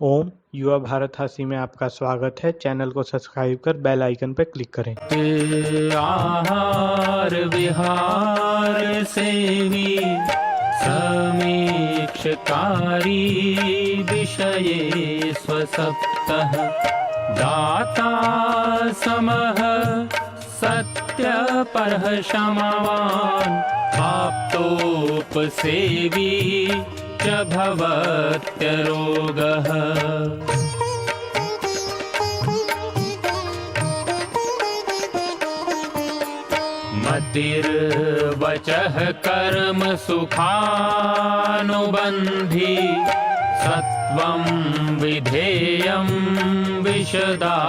ओम युवा भारत हासी में आपका स्वागत है। चैनल को सब्सक्राइब कर बेल आइकन पर क्लिक करें। आहार विहार सेवी समीक्षकारी विषये स्वसप्तः दाता समः सत्यपरः क्षमावान् आप्तोपसेवी च भवत्यरोगः। मतिर्वचः कर्म सुखानुबन्धी सत्वं विधेयं विशदा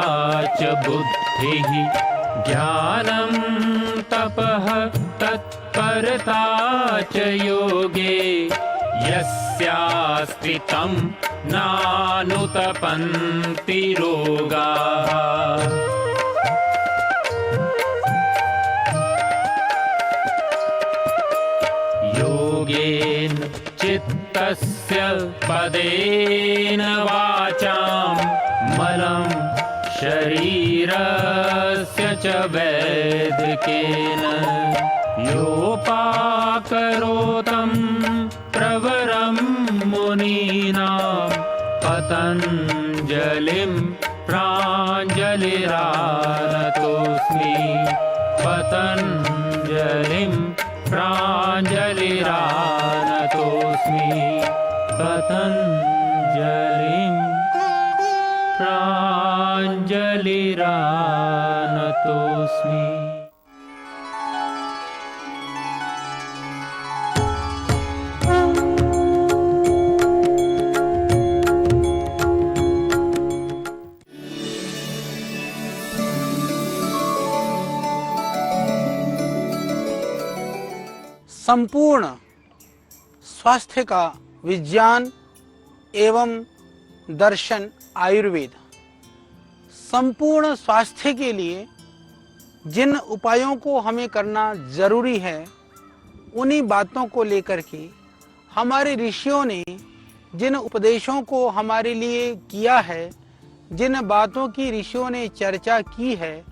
च बुद्धिः ज्ञानं तपः तत्परता च योगे यस्यास्ति तं नानुतपन्ति रोगाः। योगेन चित्तस्य पदेन वाचां मलं शरीरस्य च वैदिकेन योपाकरोतं प्रवरं मुनीनां पतञ्जलिं प्राञ्जलिरानतोऽस्मि पतञ्जलिं प्राञ्जलिरानतोऽस्मि पतञ्जलिं प्राञ्जलिरानतोऽस्मि। संपूर्ण स्वास्थ्य का विज्ञान एवं दर्शन आयुर्वेद संपूर्ण स्वास्थ्य के लिए जिन उपायों को हमें करना जरूरी है, उन्हीं बातों को लेकर के हमारे ऋषियों ने जिन उपदेशों को हमारे लिए किया है, जिन बातों की ऋषियों ने चर्चा की है,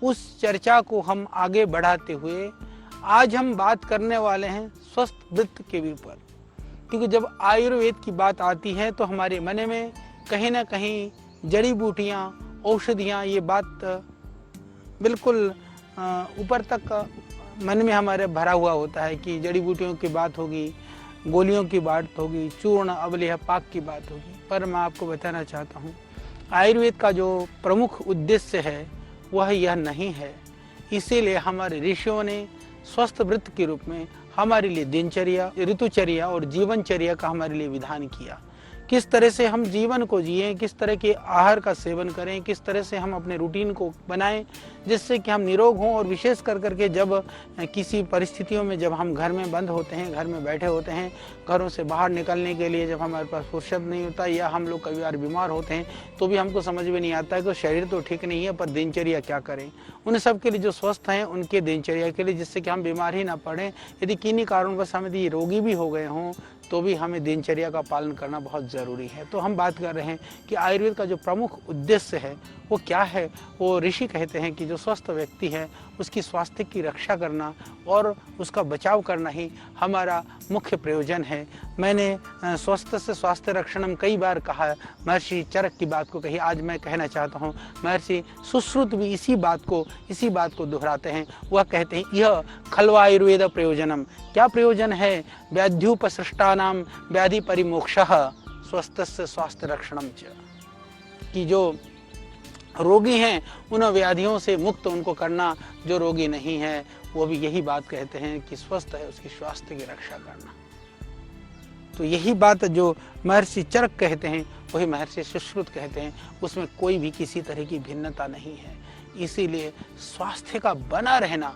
उस चर्चा को हम आगे बढ़ाते हुए आज हम बात करने वाले हैं स्वस्थ वृत्त के ऊपर। क्योंकि जब आयुर्वेद की बात आती है तो हमारे मन में कहीं ना कहीं जड़ी बूटियाँ, औषधियाँ, ये बात बिल्कुल ऊपर तक मन में हमारे भरा हुआ होता है कि जड़ी बूटियों की बात होगी, गोलियों की बात होगी, चूर्ण अवलेह पाक की बात होगी। पर मैं आपको बताना चाहता हूँ, आयुर्वेद का जो प्रमुख उद्देश्य है वह यह नहीं है। इसीलिए हमारे ऋषियों ने स्वस्थ वृत्त के रूप में हमारे लिए दिनचर्या, ऋतुचर्या और जीवनचर्या का हमारे लिए विधान किया। किस तरह से हम जीवन को जिएं, किस तरह के आहार का सेवन करें, किस तरह से हम अपने रूटीन को बनाएं जिससे कि हम निरोग हों। और विशेष कर करके जब किसी परिस्थितियों में जब हम घर में बंद होते हैं, घर में बैठे होते हैं, घरों से बाहर निकलने के लिए जब हमारे पास फुर्सत नहीं होता, या हम लोग कई बार बीमार होते हैं तो भी हमको समझ में नहीं आता है कि शरीर तो ठीक नहीं है पर दिनचर्या क्या करें। उन सब के लिए जो स्वस्थ हैं उनके दिनचर्या के लिए, जिससे कि हम बीमार ही ना पड़ें। यदि किन्हीं कारणवश हम यदि रोगी भी हो गए हों तो भी हमें दिनचर्या का पालन करना बहुत ज़रूरी है। तो हम बात कर रहे हैं कि आयुर्वेद का जो प्रमुख उद्देश्य है वो क्या है। वो ऋषि कहते हैं कि जो स्वस्थ व्यक्ति है उसकी स्वास्थ्य की रक्षा करना और उसका बचाव करना ही हमारा मुख्य प्रयोजन है। मैंने स्वस्थ से स्वास्थ्य रक्षणम कई बार कहा है, महर्षि चरक की बात को कही, आज मैं कहना चाहता हूँ। महर्षि सुश्रुत भी इसी बात को दोहराते हैं। वह कहते हैं यह खल्व आयुर्वेद प्रयोजनम। क्या प्रयोजन है? व्याध्युपसृष्टानाम व्याधि परिमोक्षः स्वस्थस्य स्वास्थ्य रक्षणम च। कि जो रोगी हैं उन व्याधियों से मुक्त उनको करना, जो रोगी नहीं है वो भी यही बात कहते हैं कि स्वस्थ है उसकी स्वास्थ्य की रक्षा करना। तो यही बात जो महर्षि चरक कहते हैं वही महर्षि सुश्रुत कहते हैं, उसमें कोई भी किसी तरह की भिन्नता नहीं है। इसीलिए स्वास्थ्य का बना रहना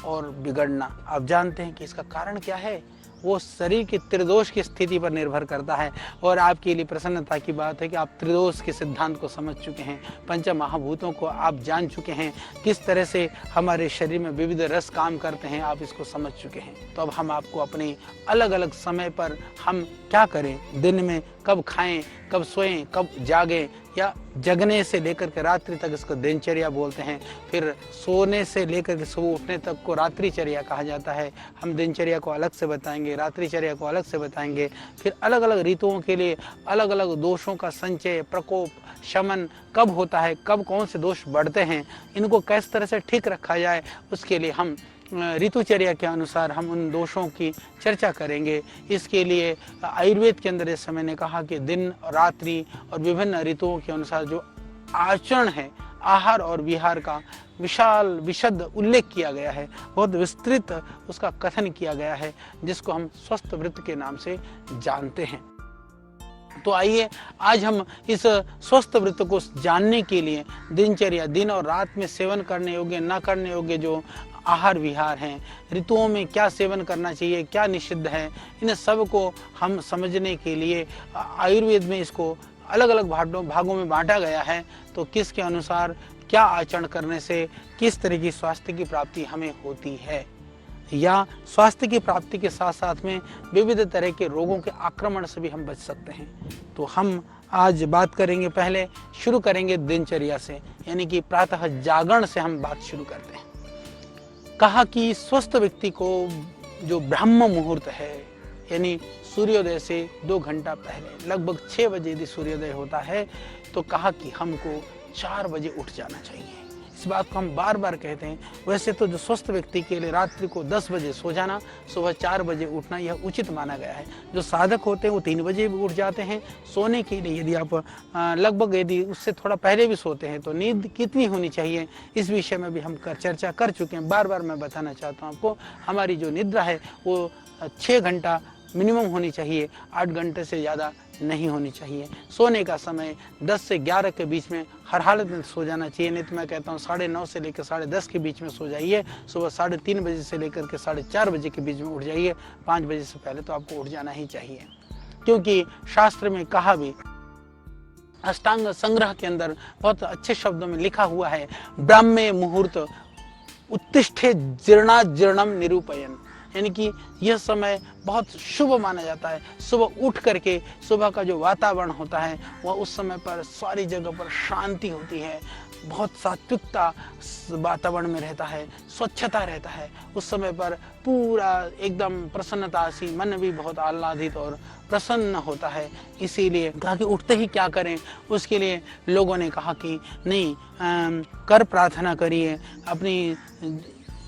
और बिगड़ना, आप जानते हैं कि इसका कारण क्या है? वो शरीर की त्रिदोष की स्थिति पर निर्भर करता है। और आपके लिए प्रसन्नता की बात है कि आप त्रिदोष के सिद्धांत को समझ चुके हैं, पंच महाभूतों को आप जान चुके हैं, किस तरह से हमारे शरीर में विविध रस काम करते हैं आप इसको समझ चुके हैं। तो अब हम आपको अपने अलग अलग समय पर हम क्या करें, दिन में कब खाएं, कब सोएं, कब जागें, या जगने से लेकर के रात्रि तक इसको दिनचर्या बोलते हैं, फिर सोने से लेकर के सुबह उठने तक को रात्रिचर्या कहा जाता है। हम दिनचर्या को अलग से बताएंगे, रात्रिचर्या को अलग से बताएंगे। फिर अलग अलग ऋतुओं के लिए अलग अलग दोषों का संचय, प्रकोप, शमन कब होता है, कब कौन से दोष बढ़ते हैं, इनको किस तरह से ठीक रखा जाए, उसके लिए हम ऋतुचर्या के अनुसार हम उन दोषों की चर्चा करेंगे। इसके लिए आयुर्वेद के अंदर इस समय ने कहा कि दिन और रात्रि और विभिन्न ऋतुओं के अनुसार जो आचरण है, आहार और विहार का विशाल विशद उल्लेख किया गया है, बहुत विस्तृत उसका कथन किया गया है, जिसको हम स्वस्थ वृत्त के नाम से जानते हैं। तो आइए आज हम इस स्वस्थ वृत्त को जानने के लिए दिनचर्या, दिन और रात में सेवन करने योग्य, न करने योग्य जो आहार विहार हैं, ऋतुओं में क्या सेवन करना चाहिए, क्या निषिद्ध है, इन सब को हम समझने के लिए आयुर्वेद में इसको अलग अलग भागों में बांटा गया है। तो किसके अनुसार क्या आचरण करने से किस तरह की स्वास्थ्य की प्राप्ति हमें होती है, या स्वास्थ्य की प्राप्ति के साथ साथ में विविध तरह के रोगों के आक्रमण से भी हम बच सकते हैं। तो हम आज बात करेंगे, पहले शुरू करेंगे दिनचर्या से, यानी कि प्रातः जागरण से हम बात शुरू करते हैं। कहा कि स्वस्थ व्यक्ति को जो ब्रह्म मुहूर्त है, यानी सूर्योदय से 2 घंटा पहले लगभग 6 बजे यदि सूर्योदय होता है, तो कहा कि हमको 4 बजे उठ जाना चाहिए। इस बात को हम बार बार कहते हैं। वैसे तो जो स्वस्थ व्यक्ति के लिए रात्रि को 10 बजे सो जाना, सुबह 4 बजे उठना, यह उचित माना गया है। जो साधक होते हैं वो 3 बजे भी उठ जाते हैं सोने के लिए। यदि आप लगभग यदि उससे थोड़ा पहले भी सोते हैं तो नींद कितनी होनी चाहिए, इस विषय में भी हम चर्चा कर चुके हैं। बार बार मैं बताना चाहता हूँ आपको, हमारी जो निद्रा है वो 6 घंटा मिनिमम होनी चाहिए, 8 घंटे से ज़्यादा नहीं होनी चाहिए। सोने का समय 10 से 11 के बीच में हर हालत में सो जाना चाहिए। नहीं तो मैं कहता हूँ 9:30 से लेकर 10:30 के बीच में सो जाइए। सुबह 3:30 बजे से लेकर के 4:30 बजे के बीच में उठ जाइए। 5 बजे से पहले तो आपको उठ जाना ही चाहिए, क्योंकि शास्त्र में कहा भी, अष्टांग संग्रह के अंदर बहुत अच्छे शब्दों में लिखा हुआ है, ब्राह्मे मुहूर्त उत्तिष्ठे जीर्णा जीर्णम निरूपयन, यानी कि यह समय बहुत शुभ माना जाता है। सुबह उठ करके सुबह का जो वातावरण होता है वह उस समय पर सारी जगह पर शांति होती है, बहुत सात्विकता वातावरण में रहता है, स्वच्छता रहता है। उस समय पर पूरा एकदम प्रसन्नता सी, मन भी बहुत आह्लादित और प्रसन्न होता है। इसीलिए कहा कि उठते ही क्या करें, उसके लिए लोगों ने कहा कि नहीं, कर प्रार्थना करिए, अपनी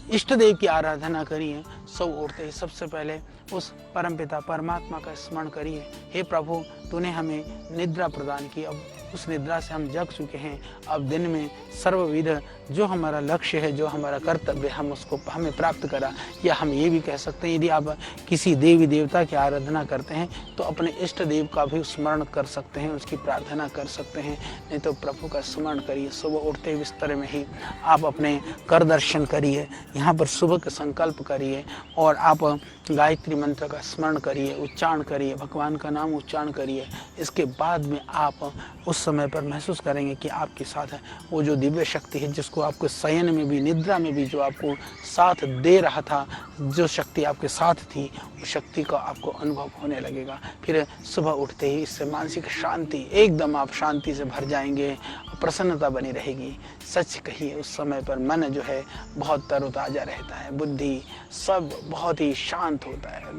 इष्ट देव की आराधना करिए। सब उठते ही सबसे पहले उस परमपिता परमात्मा का स्मरण करिए, हे प्रभु तूने हमें निद्रा प्रदान की, अब उस निद्रा से हम जग चुके हैं। अब दिन में सर्वविध जो हमारा लक्ष्य है, जो हमारा कर्तव्य है, हम उसको हमें प्राप्त करा। या हम ये भी कह सकते हैं, यदि आप किसी देवी देवता की आराधना करते हैं तो अपने इष्ट देव का भी स्मरण कर सकते हैं, उसकी प्रार्थना कर सकते हैं। नहीं तो प्रभु का स्मरण करिए। सुबह उठते बिस्तर में ही आप अपने कर दर्शन करिए, यहाँ पर सुबह का संकल्प करिए और आप गायत्री मंत्र का स्मरण करिए, उच्चारण करिए, भगवान का नाम उच्चारण करिए। इसके बाद में आप उस समय पर महसूस करेंगे कि आपके साथ है वो जो दिव्य शक्ति है, जिसको आपको शयन में भी, निद्रा में भी जो आपको साथ दे रहा था, जो शक्ति आपके साथ थी, उस शक्ति का आपको अनुभव होने लगेगा। फिर सुबह उठते ही इससे मानसिक शांति, एकदम आप शांति से भर जाएंगे, प्रसन्नता बनी रहेगी। सच कहिए उस समय पर मन जो है बहुत तरोताज़ा रहता है, बुद्धि सब बहुत ही शांत होता है,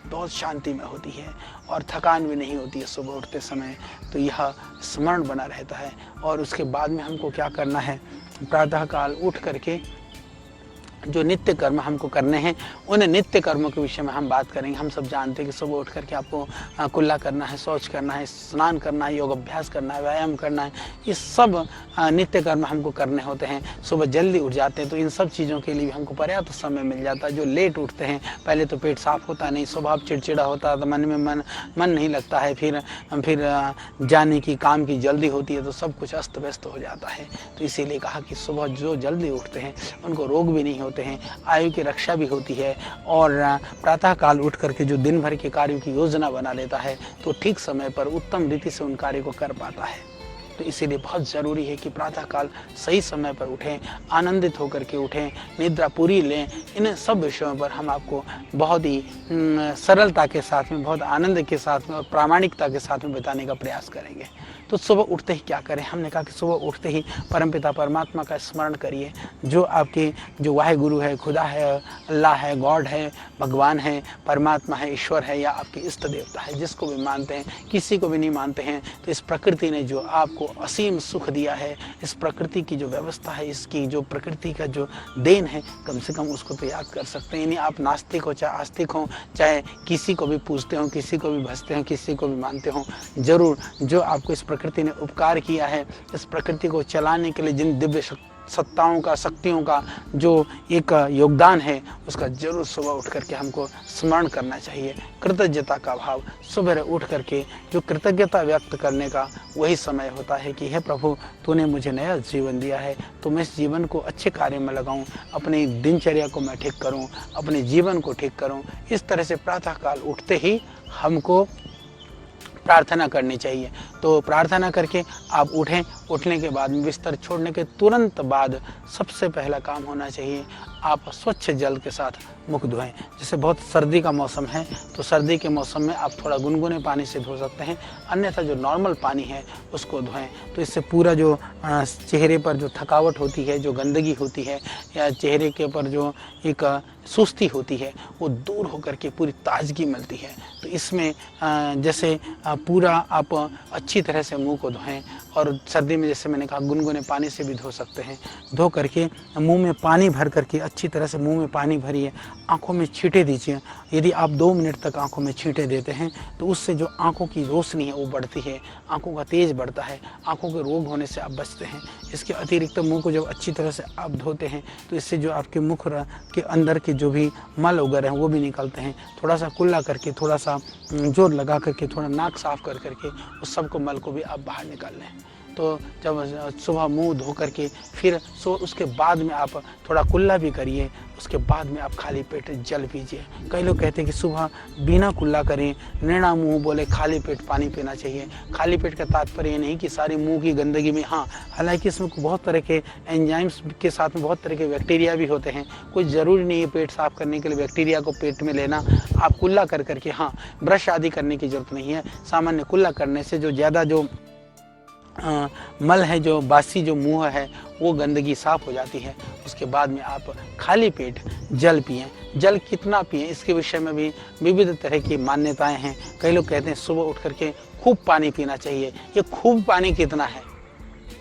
बहुत शांति में होती है और थकान भी नहीं होती है सुबह उठते समय। तो यह स्मरण बना रहता है। और उसके बाद में हमको क्या करना है, प्रातःकाल उठ करके जो नित्य कर्म हमको करने हैं, उन नित्य कर्मों के विषय में हम बात करेंगे। हम सब जानते हैं कि सुबह उठ करके आपको कुल्ला करना है, शौच करना है, स्नान करना है, योग अभ्यास करना है, व्यायाम करना है। ये सब नित्य कर्म हमको करने होते हैं। सुबह जल्दी उठ जाते हैं तो इन सब चीज़ों के लिए भी हमको पर्याप्त समय मिल जाता है। जो लेट उठते हैं, पहले तो पेट साफ होता नहीं, स्वभाव चिड़चिड़ा होता है, तो मन में मन नहीं लगता है, फिर जाने की काम की जल्दी होती है तो सब कुछ अस्त व्यस्त हो जाता है। तो इसीलिए कहा कि सुबह जो जल्दी उठते हैं उनको रोग भी नहीं होते हैं, आयु की रक्षा भी होती है और प्रातःकाल उठ करके जो दिन भर के कार्यों की योजना बना लेता है तो ठीक समय पर उत्तम रीति से उन कार्य को कर पाता है। तो इसीलिए बहुत ज़रूरी है कि प्रातःकाल सही समय पर उठें, आनंदित होकर के उठें, निद्रा पूरी लें। इन सब विषयों पर हम आपको बहुत ही सरलता के साथ में, बहुत आनंद के साथ में और प्रामाणिकता के साथ में बताने का प्रयास करेंगे। तो सुबह उठते ही क्या करें? हमने कहा कि सुबह उठते ही परमपिता परमात्मा का स्मरण करिए। जो आपके जो वाहेगुरु है, खुदा है, अल्लाह है, गॉड है, भगवान है, परमात्मा है, ईश्वर है या आपके इष्ट देवता है, जिसको भी मानते हैं, किसी को भी नहीं मानते हैं, तो इस प्रकृति ने जो आपको असीम सुख दिया है, इस प्रकृति की जो व्यवस्था है, इसकी जो प्रकृति का जो देन है, कम से कम उसको तो याद कर सकते हैं। यानी आप नास्तिक हो चाहे आस्तिक हो, चाहे किसी को भी पूजते हो, किसी को भी भजते हो, किसी को भी मानते हो, जरूर जो आपको इस प्रकृति ने उपकार किया है, इस प्रकृति को चलाने के लिए जिन दिव्य सत्ताओं का, शक्तियों का जो एक योगदान है, उसका जरूर सुबह उठ करके हमको स्मरण करना चाहिए। कृतज्ञता का भाव, सुबह उठ करके जो कृतज्ञता व्यक्त करने का वही समय होता है कि हे प्रभु, तूने मुझे नया जीवन दिया है, तो मैं इस जीवन को अच्छे कार्य में लगाऊं, अपनी दिनचर्या को मैं ठीक करूं, अपने जीवन को ठीक करूं। इस तरह से प्रातःकाल उठते ही हमको प्रार्थना करनी चाहिए। तो प्रार्थना करके आप उठें। उठने के बाद बिस्तर छोड़ने के तुरंत बाद सबसे पहला काम होना चाहिए, आप स्वच्छ जल के साथ मुख धोएं। जैसे बहुत सर्दी का मौसम है तो सर्दी के मौसम में आप थोड़ा गुनगुने पानी से धो सकते हैं, अन्यथा जो नॉर्मल पानी है उसको धोएं। तो इससे पूरा जो चेहरे पर जो थकावट होती है, जो गंदगी होती है या चेहरे के ऊपर जो एक सुस्ती होती है, वो दूर होकर के पूरी ताजगी मिलती है। तो इसमें जैसे पूरा आप अच्छी तरह से मुंह को धोएं और सर्दी में जैसे मैंने कहा गुनगुने पानी से भी धो सकते हैं। धो करके मुंह में पानी भर करके अच्छी तरह से मुंह में पानी भरिए, आंखों में छींटे दीजिए। यदि आप 2 मिनट तक आंखों में छींटे देते हैं तो उससे जो आंखों की रोशनी है वो बढ़ती है, आंखों का तेज बढ़ता है, आंखों के रोग होने से आप बचते हैं। इसके अतिरिक्त मुंह को जब अच्छी तरह से आप धोते हैं तो इससे जो आपके मुख के अंदर के जो भी मल वगैरह हैं वो भी निकलते हैं। थोड़ा सा कुल्ला करके, थोड़ा सा जोर लगा करके, थोड़ा नाक साफ कर करके उस सब को मल को भी आप बाहर निकाल लें। तो जब सुबह मुंह धो करके फिर उसके बाद में आप थोड़ा कुल्ला भी करिए, उसके बाद में आप खाली पेट जल पीजिए। कई लोग कहते हैं कि सुबह बिना कुल्ला करें, नैना मुंह बोले खाली पेट पानी पीना चाहिए। खाली पेट का तात्पर्य ये नहीं कि सारी मुंह की गंदगी में, हाँ हालांकि इसमें बहुत तरह के एंजाइम्स के साथ में बहुत तरह के बैक्टीरिया भी होते हैं। कोई ज़रूरी नहीं है पेट साफ करने के लिए बैक्टीरिया को पेट में लेना। आप कुल्ला कर करके, हाँ ब्रश आदि करने की ज़रूरत नहीं है। सामान्य कुल्ला करने से जो ज़्यादा जो मल है, जो बासी जो मुंह है, वो गंदगी साफ हो जाती है। उसके बाद में आप खाली पेट जल पिएं। जल कितना पिएं इसके विषय में भी विविध तरह की मान्यताएं हैं। कई लोग कहते हैं सुबह उठ करके खूब पानी पीना चाहिए। ये खूब पानी कितना है?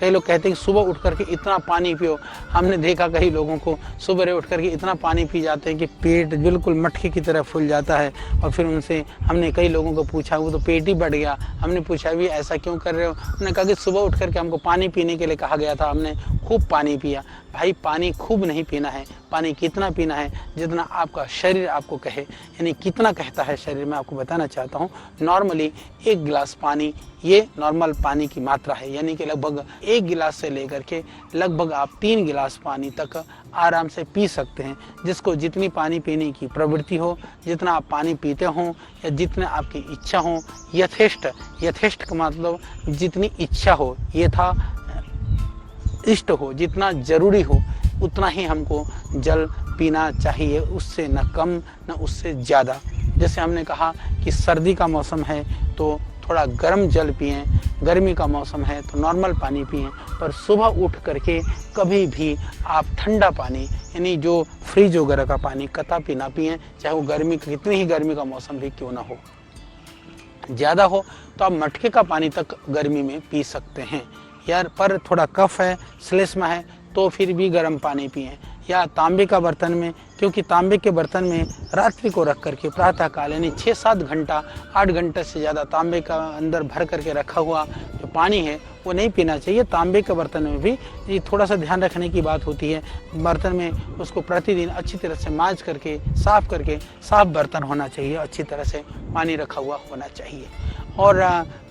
कई लोग कहते हैं कि सुबह उठ करके इतना पानी पियो। हमने देखा कई लोगों को सुबह उठ करके इतना पानी पी जाते हैं कि पेट बिल्कुल मटके की तरह फूल जाता है। और फिर उनसे हमने कई लोगों को पूछा, वो तो पेट ही बढ़ गया। हमने पूछा भी ऐसा क्यों कर रहे हो? उन्होंने कहा कि सुबह उठ करके हमको पानी पीने के लिए कहा गया था, हमने खूब पानी पिया। भाई पानी खूब नहीं पीना है, पानी कितना पीना है जितना आपका शरीर आपको कहे। यानी कितना कहता है शरीर, मैं आपको बताना चाहता हूँ। नॉर्मली 1 गिलास पानी, ये नॉर्मल पानी की मात्रा है। यानी कि लगभग 1 गिलास से लेकर के लगभग आप 3 गिलास पानी तक आराम से पी सकते हैं। जिसको जितनी पानी पीने की प्रवृत्ति हो, जितना आप पानी पीते हो या जितना आपकी इच्छा हो, यथेष्ट का मतलब जितनी इच्छा हो, ये था इष्ट हो, जितना जरूरी हो उतना ही हमको जल पीना चाहिए, उससे न कम न उससे ज़्यादा। जैसे हमने कहा कि सर्दी का मौसम है तो थोड़ा गर्म जल पिएं, गर्मी का मौसम है तो नॉर्मल पानी पिएं। पर सुबह उठ करके कभी भी आप ठंडा पानी, यानी जो फ्रिज वगैरह का पानी कतई ना पिएं, चाहे वो गर्मी, कितनी ही गर्मी का मौसम भी क्यों ना हो। ज़्यादा हो तो आप मटके का पानी तक गर्मी में पी सकते हैं यार। पर थोड़ा कफ है, श्लेष्मा है तो फिर भी गर्म पानी पिएं। या तांबे का बर्तन में, क्योंकि तांबे के बर्तन में रात्रि को रख करके प्रातःकाल यानी 6-7 घंटा, 8 घंटे से ज़्यादा तांबे का अंदर भर करके रखा हुआ जो पानी है वो नहीं पीना चाहिए। तांबे के बर्तन में भी ये थोड़ा सा ध्यान रखने की बात होती है। बर्तन में उसको प्रतिदिन अच्छी तरह से मांज करके साफ बर्तन होना चाहिए, अच्छी तरह से पानी रखा हुआ होना चाहिए। और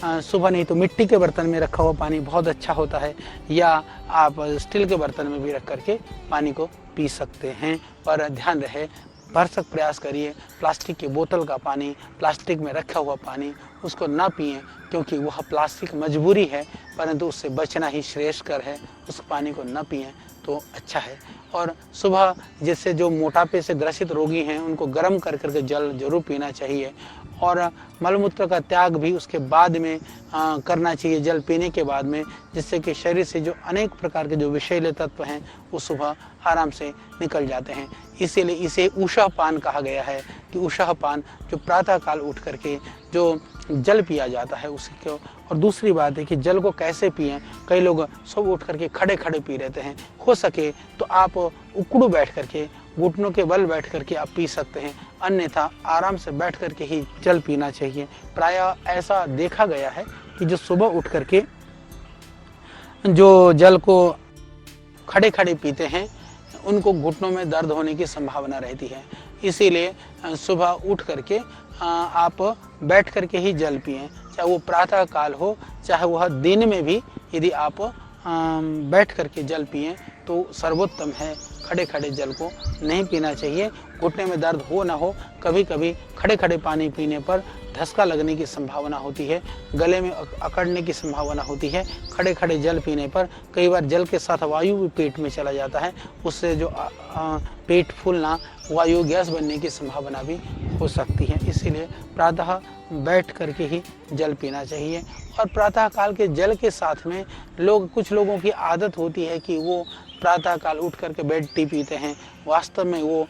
सुबह नहीं तो मिट्टी के बर्तन में रखा हुआ पानी बहुत अच्छा होता है, या आप स्टील के बर्तन में भी रख करके पानी को पी सकते हैं। पर ध्यान रहे, भरसक प्रयास करिए प्लास्टिक की बोतल का पानी, प्लास्टिक में रखा हुआ पानी उसको ना पिएं, क्योंकि वह प्लास्टिक मजबूरी है, परंतु उससे बचना ही श्रेष्ठकर है। उस पानी को ना पिएं तो अच्छा है। और सुबह जैसे जो मोटापे से ग्रसित रोगी हैं उनको गर्म कर करके जल जरूर पीना चाहिए। और मलमूत्र का त्याग भी उसके बाद में करना चाहिए, जल पीने के बाद में, जिससे कि शरीर से जो अनेक प्रकार के जो विषैले तत्व हैं वो सुबह आराम से निकल जाते हैं। इसीलिए इसे उषा पान कहा गया है कि उषा पान जो प्रातः काल उठ करके जो जल पिया जाता है उसको। और दूसरी बात है कि जल को कैसे पिएं। कई लोग सुबह उठ करके खड़े खड़े पी लेते हैं। हो सके तो आप उकड़ू बैठ करके, घुटनों के बल बैठ करके आप पी सकते हैं, अन्यथा आराम से बैठ करके ही जल पीना चाहिए। प्रायः ऐसा देखा गया है कि जो सुबह उठ करके जो जल को खड़े खड़े पीते हैं उनको घुटनों में दर्द होने की संभावना रहती है। इसीलिए सुबह उठ करके आप बैठ करके ही जल पिएं, चाहे वो प्रातः काल हो चाहे वह दिन में भी। यदि आप बैठ करके जल पिएं तो सर्वोत्तम है। खड़े खड़े जल को नहीं पीना चाहिए। घुटने में दर्द हो ना हो, कभी कभी खड़े खड़े पानी पीने पर धसका लगने की संभावना होती है, गले में अकड़ने की संभावना होती है। खड़े खड़े जल पीने पर कई बार जल के साथ वायु भी पेट में चला जाता है, उससे जो पेट फूलना, वायु गैस बनने की संभावना भी हो सकती है। इसीलिए प्रातः बैठ करके ही जल पीना चाहिए। और प्रातः काल के जल के साथ में कुछ लोगों की आदत होती है कि वो प्रातः काल उठ करके बेड टी पीते हैं। वास्तव में वो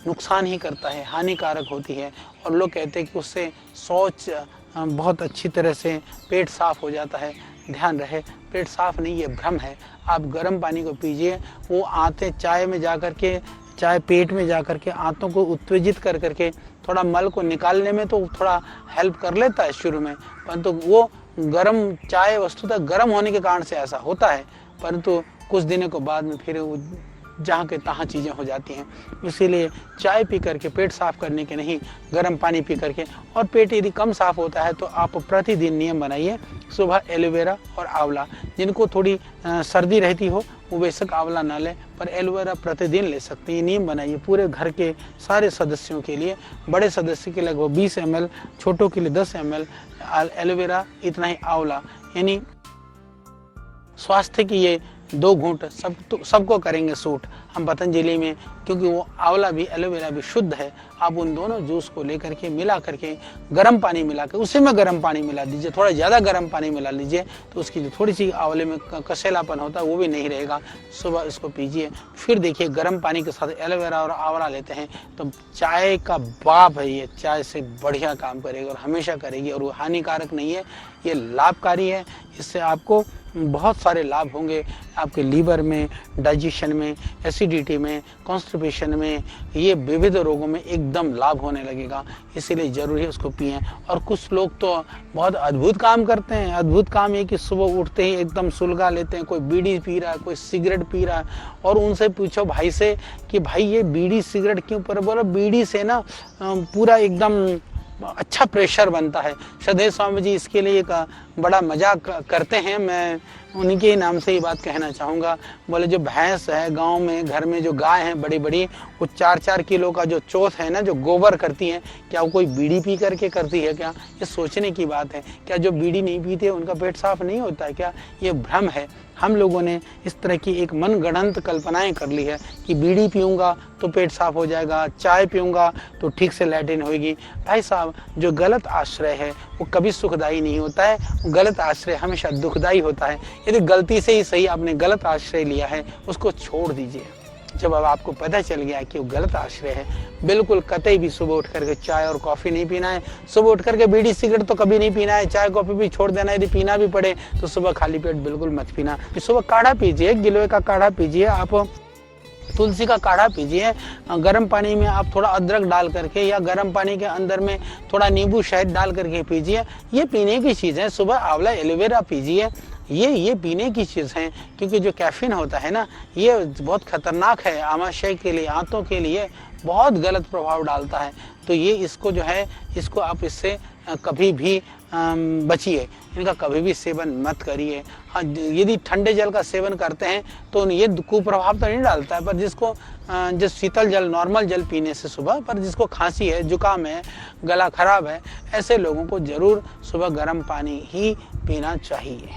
नुकसान ही करता है, हानिकारक होती है। और लोग कहते हैं कि उससे शौच बहुत अच्छी तरह से पेट साफ हो जाता है। ध्यान रहे, पेट साफ नहीं, ये भ्रम है। आप गर्म पानी को पीजिए, वो आंतें चाय पेट में जा करके आंतों को उत्तेजित कर करके थोड़ा मल को निकालने में तो थोड़ा हेल्प कर लेता है शुरू में, परंतु वो गर्म चाय वस्तुतः गर्म होने के कारण से ऐसा होता है, परंतु कुछ दिनों के बाद में फिर वो जहाँ के तहाँ चीज़ें हो जाती हैं। इसीलिए चाय पी करके पेट साफ करने के नहीं, गर्म पानी पी करके। और पेट यदि कम साफ होता है तो आप प्रतिदिन नियम बनाइए, सुबह एलोवेरा और आंवला, जिनको थोड़ी सर्दी रहती हो वो बेशक आंवला ना लें, पर एलोवेरा प्रतिदिन ले सकते हैं। नियम बनाइए पूरे घर के सारे सदस्यों के लिए। बड़े सदस्य के लगभग 20 ml, छोटों के लिए 10 ml एलोवेरा, इतना ही आंवला, यानी स्वास्थ्य की ये 2 घूंट सबको करेंगे सूट। हम पतंजलि में, क्योंकि वो आंवला भी एलोवेरा भी शुद्ध है, आप उन दोनों जूस को लेकर के मिला करके गर्म पानी मिला कर, उसी में गर्म पानी मिला दीजिए, थोड़ा ज़्यादा गर्म पानी मिला लीजिए, तो उसकी जो थोड़ी सी आंवले में कसेलापन होता है वो भी नहीं रहेगा। सुबह इसको पीजिए, फिर देखिए गर्म पानी के साथ एलोवेरा और आंवला लेते हैं तो चाय का बाप है ये, चाय से बढ़िया काम करेगी और हमेशा करेगी, और वो हानिकारक नहीं है, ये लाभकारी है। इससे आपको बहुत सारे लाभ होंगे, आपके लीवर में, डाइजेशन में, एसिडिटी में, कॉन्स्टिपेशन में, ये विविध रोगों में एकदम लाभ होने लगेगा। इसीलिए जरूरी है उसको पिएं। और कुछ लोग तो बहुत अद्भुत काम करते हैं। अद्भुत काम ये कि सुबह उठते ही एकदम सुलगा लेते हैं, कोई बीड़ी पी रहा है, कोई सिगरेट पी रहा है, और उनसे पूछो भाई से कि भाई ये बीड़ी सिगरेट क्यों? पर बोलो बीड़ी से ना पूरा एकदम अच्छा प्रेशर बनता है। सदैव स्वामी जी इसके लिए एक बड़ा मजाक करते हैं, मैं उन्हीं के नाम से ही बात कहना चाहूँगा। बोले जो भैंस है गांव में, घर में जो गाय हैं बड़ी बड़ी, वो 4-4 किलो का जो चोथ है ना, जो गोबर करती हैं, क्या वो कोई बीड़ी पी करके करती है क्या? ये सोचने की बात है। क्या जो बीड़ी नहीं पीते उनका पेट साफ नहीं होता है क्या? ये भ्रम है। हम लोगों ने इस तरह की एक मनगढ़ंत कल्पनाएं कर ली है कि बीड़ी पीऊँगा तो पेट साफ हो जाएगा, चाय पीऊँगा तो ठीक से लैट्रिन होगी। भाई साहब, जो गलत आश्रय है वो कभी सुखदायी नहीं होता है, गलत आश्रय हमेशा दुखदायी होता है। यदि गलती से ही सही आपने गलत आश्रय लिया है, उसको छोड़ दीजिए। जब अब आपको पता चल गया कि वो गलत आश्रय है, बिल्कुल कतई भी सुबह उठ करके चाय और कॉफ़ी नहीं पीना है। सुबह उठ करके बीड़ी सिगरेट तो कभी नहीं पीना है, चाय कॉफ़ी भी छोड़ देना है। यदि पीना भी पड़े तो सुबह खाली पेट बिल्कुल मत पीना। सुबह काढ़ा पीजिए, गिलोय का काढ़ा पीजिए, आप तुलसी का काढ़ा पीजिए। गर्म पानी में आप थोड़ा अदरक डाल करके, या गर्म पानी के अंदर में थोड़ा नींबू शहद डाल करके पीजिए। ये पीने की चीज़ है। सुबह आंवला एलोवेरा पीजिए, ये पीने की चीज़ है। क्योंकि जो कैफीन होता है ना, ये बहुत खतरनाक है आमाशय के लिए, आंतों के लिए बहुत गलत प्रभाव डालता है। तो ये इसको जो है इसको आप इससे कभी भी बचिए, इनका कभी भी सेवन मत करिए। हाँ, यदि ठंडे जल का सेवन करते हैं तो ये कुप्रभाव तो नहीं डालता है, पर जिसको जो शीतल जल नॉर्मल जल पीने से सुबह, पर जिसको खांसी है, जुकाम है, गला खराब है, ऐसे लोगों को जरूर सुबह गर्म पानी ही पीना चाहिए।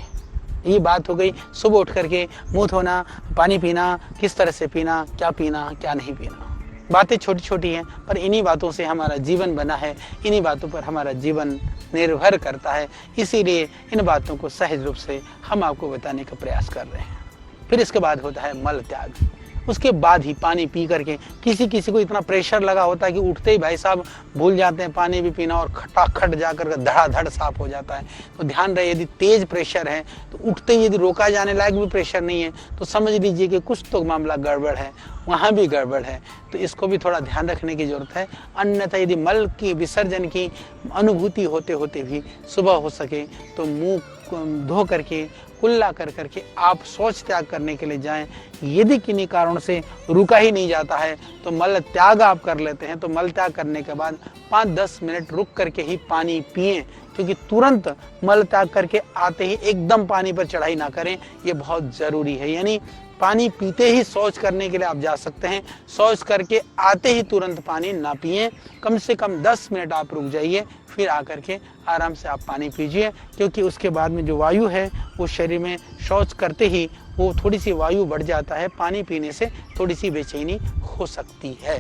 ये बात हो गई सुबह उठ करके मुंह धोना, पानी पीना, किस तरह से पीना, क्या नहीं पीना। बातें छोटी छोटी हैं, पर इन्हीं बातों से हमारा जीवन बना है, इन्हीं बातों पर हमारा जीवन निर्भर करता है। इसीलिए इन बातों को सहज रूप से हम आपको बताने का प्रयास कर रहे हैं। फिर इसके बाद होता है मल त्याग। उसके बाद ही पानी पी करके किसी को इतना प्रेशर लगा होता है कि उठते ही भाई साहब भूल जाते हैं पानी भी पीना, और खटाखट जाकर धड़ाधड़ साफ हो जाता है। तो ध्यान रहे, यदि तेज प्रेशर है तो उठते ही यदि रोका जाने लायक भी प्रेशर नहीं है तो समझ लीजिए कि कुछ तो मामला गड़बड़ है, वहाँ भी गड़बड़ है। तो इसको भी थोड़ा ध्यान रखने की जरूरत है। अन्यथा यदि मल की विसर्जन की अनुभूति होते होते भी सुबह हो सके तो मुंह धो करके कुल्ला कर करके आप शौच त्याग करने के लिए जाएं। यदि किन्हीं कारण से रुका ही नहीं जाता है तो मल त्याग आप कर लेते हैं, तो मल त्याग करने के बाद 5-10 मिनट रुक करके ही पानी पिएं, क्योंकि तुरंत मल त्याग करके आते ही एकदम पानी पर चढ़ाई ना करें, ये बहुत ज़रूरी है। यानी पानी पीते ही शौच करने के लिए आप जा सकते हैं, शौच करके आते ही तुरंत पानी ना पिएं, कम से कम 10 मिनट आप रुक जाइए, फिर आकर के आराम से आप पानी पीजिए। क्योंकि उसके बाद में जो वायु है वो शरीर में शौच करते ही वो थोड़ी सी वायु बढ़ जाता है, पानी पीने से थोड़ी सी बेचैनी हो सकती है।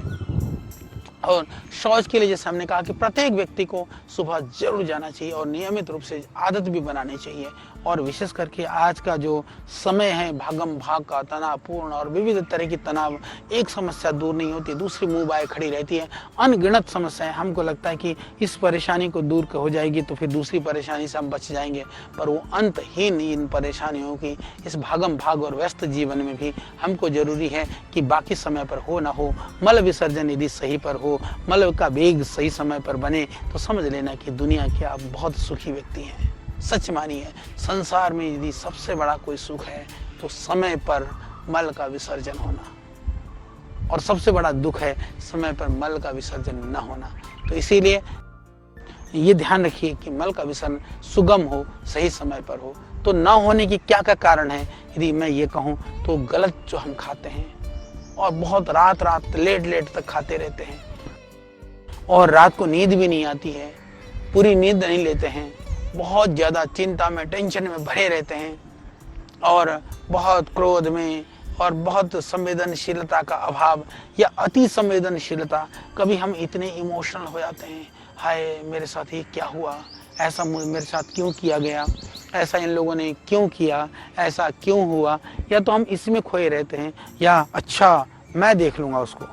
और शौच के लिए जैसे हमने कहा कि प्रत्येक व्यक्ति को सुबह जरूर जाना चाहिए और नियमित रूप से आदत भी बनानी चाहिए। और विशेष करके आज का जो समय है भागम भाग का, तनावपूर्ण और विविध तरह की तनाव, एक समस्या दूर नहीं होती, दूसरी मुंह बाय खड़ी रहती है, अनगिनत समस्याएं। हमको लगता है कि इस परेशानी को दूर हो जाएगी तो फिर दूसरी परेशानी से हम बच जाएंगे, पर वो अंतहीन इन परेशानियों की इस भागम भाग और व्यस्त जीवन में भी हमको जरूरी है कि बाकी समय पर हो ना हो, मल विसर्जन यदि सही पर हो, मल का वेग सही समय पर बने, तो समझ लेना कि दुनिया के आप बहुत सुखी व्यक्ति हैं। सच मानिए, संसार में यदि सबसे बड़ा कोई सुख है तो समय पर मल का विसर्जन होना, और सबसे बड़ा दुख है समय पर मल का विसर्जन न होना। तो इसीलिए ये ध्यान रखिए कि मल का विसर्जन सुगम हो, सही समय पर हो। तो न होने की क्या क्या कारण है, यदि मैं ये कहूँ तो गलत जो हम खाते हैं और बहुत रात लेट तक खाते रहते हैं, और रात को नींद भी नहीं आती है, पूरी नींद नहीं लेते हैं, बहुत ज़्यादा चिंता में, टेंशन में भरे रहते हैं, और बहुत क्रोध में, और बहुत संवेदनशीलता का अभाव या अति संवेदनशीलता। कभी हम इतने इमोशनल हो जाते हैं, हाय मेरे साथ ये क्या हुआ, ऐसा मेरे साथ क्यों किया गया, ऐसा इन लोगों ने क्यों किया, ऐसा क्यों हुआ, या तो हम इसमें खोए रहते हैं, या अच्छा मैं देख लूँगा उसको,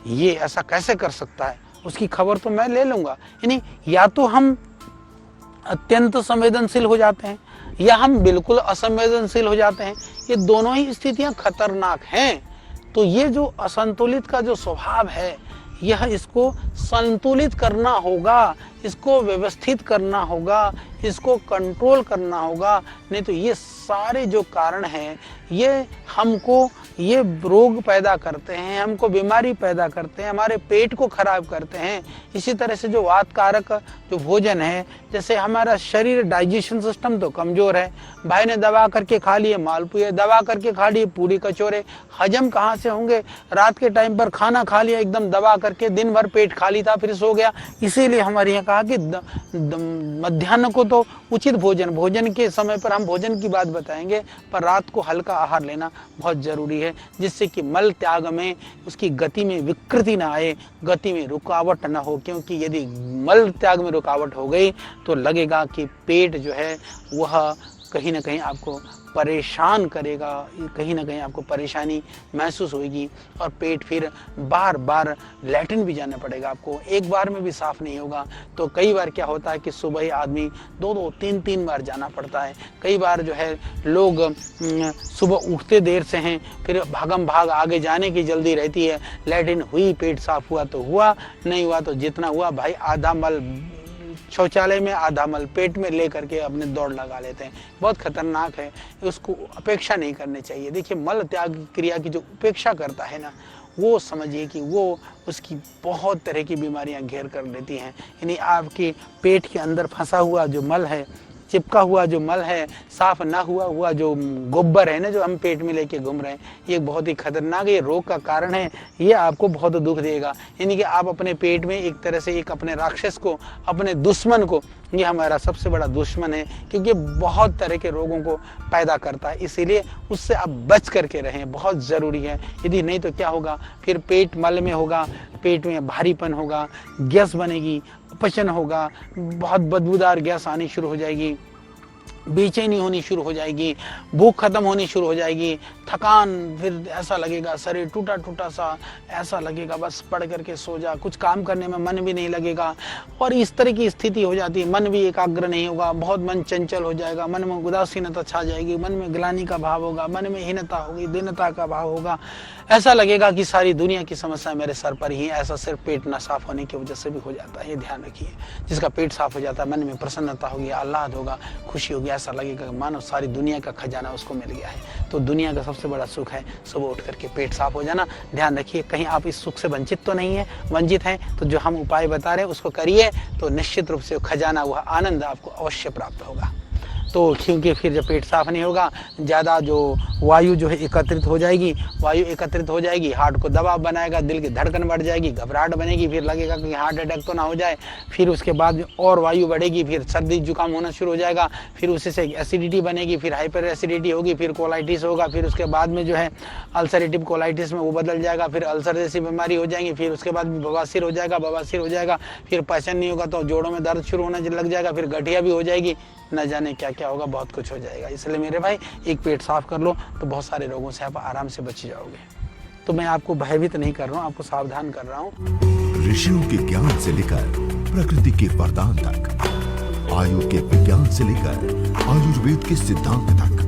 ये ऐसा कैसे कर सकता है, उसकी खबर तो मैं ले लूँगा। यानी या तो हम अत्यंत संवेदनशील हो जाते हैं या हम बिल्कुल असंवेदनशील हो जाते हैं। ये दोनों ही स्थितियां खतरनाक हैं। तो ये जो असंतुलित का जो स्वभाव है, यह इसको संतुलित करना होगा, इसको व्यवस्थित करना होगा, इसको कंट्रोल करना होगा। नहीं तो ये सारे जो कारण हैं ये हमको ये रोग पैदा करते हैं, हमको बीमारी पैदा करते हैं, हमारे पेट को खराब करते हैं। इसी तरह से जो वात कारक जो भोजन है, जैसे हमारा शरीर डाइजेशन सिस्टम तो कमजोर है, भाई ने दबा करके खा लिए मालपुए, दबा करके खा लिए पूरी कचौरे, हजम कहाँ से होंगे। रात के टाइम पर खाना खा लिया एकदम दबा करके, दिन भर पेट खाली था फिर सो गया। इसीलिए हमारे यहाँ कहा कि मध्याह्न को तो उचित भोजन के समय पर हम भोजन की बात बताएंगे, पर रात को हल्का आहार लेना बहुत जरूरी है, जिससे कि मल त्याग में उसकी गति में विकृति ना आए, गति में रुकावट ना हो। क्योंकि यदि मल त्याग में रुकावट हो गई तो लगेगा कि पेट जो है वह कहीं ना कहीं आपको परेशान करेगा, कहीं ना कहीं आपको परेशानी महसूस होगी, और पेट फिर बार बार लैट्रिन भी जाना पड़ेगा आपको, एक बार में भी साफ नहीं होगा। तो कई बार क्या होता है कि सुबह ही आदमी 2-2, 3-3 बार जाना पड़ता है। कई बार जो है लोग सुबह उठते देर से हैं, फिर भागम भाग आगे जाने की जल्दी रहती है, लैट्रिन हुई, पेट साफ हुआ तो हुआ, नहीं हुआ तो जितना हुआ भाई आधा मल शौचालय में, आधा मल पेट में ले करके अपने दौड़ लगा लेते हैं। बहुत खतरनाक है, उसको अपेक्षा नहीं करनी चाहिए। देखिए, मल त्याग क्रिया की जो उपेक्षा करता है ना, वो समझिए कि वो उसकी बहुत तरह की बीमारियां घेर कर लेती हैं। यानी आपके पेट के अंदर फंसा हुआ जो मल है, चिपका हुआ जो मल है, साफ ना हुआ जो गोबर है ना, जो हम पेट में लेके घूम रहे हैं, ये बहुत ही खतरनाक ये रोग का कारण है। ये आपको बहुत दुख देगा। यानी कि आप अपने पेट में एक तरह से एक अपने राक्षस को, अपने दुश्मन को, ये हमारा सबसे बड़ा दुश्मन है, क्योंकि बहुत तरह के रोगों को पैदा करता है। इसीलिए उससे आप बच करके रहें, बहुत ज़रूरी है। यदि नहीं तो क्या होगा, फिर पेट मल में होगा, पेट में भारीपन होगा, गैस बनेगी, अपचन होगा, बहुत बदबूदार गैस आनी शुरू हो जाएगी, बेचैनी होनी शुरू हो जाएगी, भूख खत्म होनी शुरू हो जाएगी, थकान, फिर ऐसा लगेगा शरीर टूटा टूटा सा, ऐसा लगेगा बस पड़ करके सो जा, कुछ काम करने में मन भी नहीं लगेगा। और इस तरह की स्थिति हो जाती है, मन भी एकाग्र नहीं होगा, बहुत मन चंचल हो जाएगा, मन में उदासीनता छा जाएगी, मन में ग्लानि का भाव होगा, मन में हीनता होगी, दीनता का भाव होगा। ऐसा लगेगा कि सारी दुनिया की समस्या मेरे सर पर ही। ऐसा सिर्फ पेट ना साफ होने की वजह से भी हो जाता है, ये ध्यान रखिए। जिसका पेट साफ हो जाता है, मन में प्रसन्नता होगी, आह्लाद होगा, खुशी होगी, ऐसा लगेगा कि मानो सारी दुनिया का खजाना उसको मिल गया है। तो दुनिया का सबसे बड़ा सुख है सुबह उठ करके पेट साफ हो जाना। ध्यान रखिए, कहीं आप इस सुख से वंचित तो नहीं है, वंचित हैं तो जो हम उपाय बता रहे हैं उसको करिए, तो निश्चित रूप से खजाना, वह आनंद आपको अवश्य प्राप्त होगा। तो क्योंकि फिर जब पेट साफ नहीं होगा, ज़्यादा जो वायु जो है एकत्रित हो जाएगी, वायु एकत्रित हो जाएगी, हार्ट को दबाव बनाएगा, दिल की धड़कन बढ़ जाएगी, घबराहट बनेगी, फिर लगेगा कि हार्ट अटैक तो ना हो जाए। फिर उसके बाद और वायु बढ़ेगी, फिर सर्दी जुकाम होना शुरू हो जाएगा, फिर उससे से एसिडिटी बनेगी, फिर हाइपर एसिडिटी होगी, फिर कोलाइटिस होगा, फिर उसके बाद में जो है अल्सरेटिव कोलाइटिस में वो बदल जाएगा, फिर अल्सर जैसी बीमारी हो जाएंगी, फिर उसके बाद बवासीर हो जाएगा, बवासीर हो जाएगा, फिर पाचन नहीं होगा तो जोड़ों में दर्द शुरू होना लग जाएगा, फिर गठिया भी हो जाएगी, न जाने क्या क्या होगा, बहुत कुछ हो जाएगा। इसलिए मेरे भाई, एक पेट साफ कर लो तो बहुत सारे रोगों से आप आराम से बच जाओगे। तो मैं आपको भयभीत नहीं कर रहा हूँ, आपको सावधान कर रहा हूँ। ऋषियों के ज्ञान से लेकर प्रकृति के वरदान तक, आयु के विज्ञान से लेकर आयुर्वेद के सिद्धांत तक,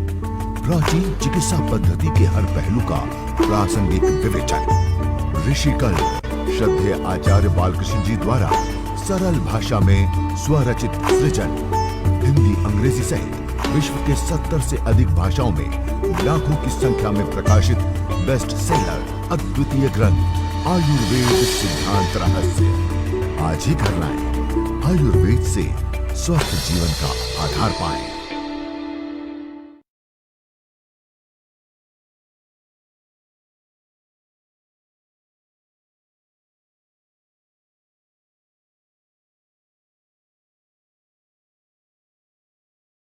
प्राचीन चिकित्सा पद्धति के हर पहलू का प्रासंगिक विवेचन। ऋषिकल श्रद्धेय आचार्य बालकृष्ण जी द्वारा सरल भाषा में स्वरचित सृजन, हिंदी, अंग्रेजी सहित विश्व के 70 से अधिक भाषाओं में लाखों की संख्या में प्रकाशित बेस्ट सेलर अद्वितीय ग्रंथ आयुर्वेद सिद्धांत रहस्य। आज ही करना है, आयुर्वेद से स्वस्थ जीवन का आधार पाएं।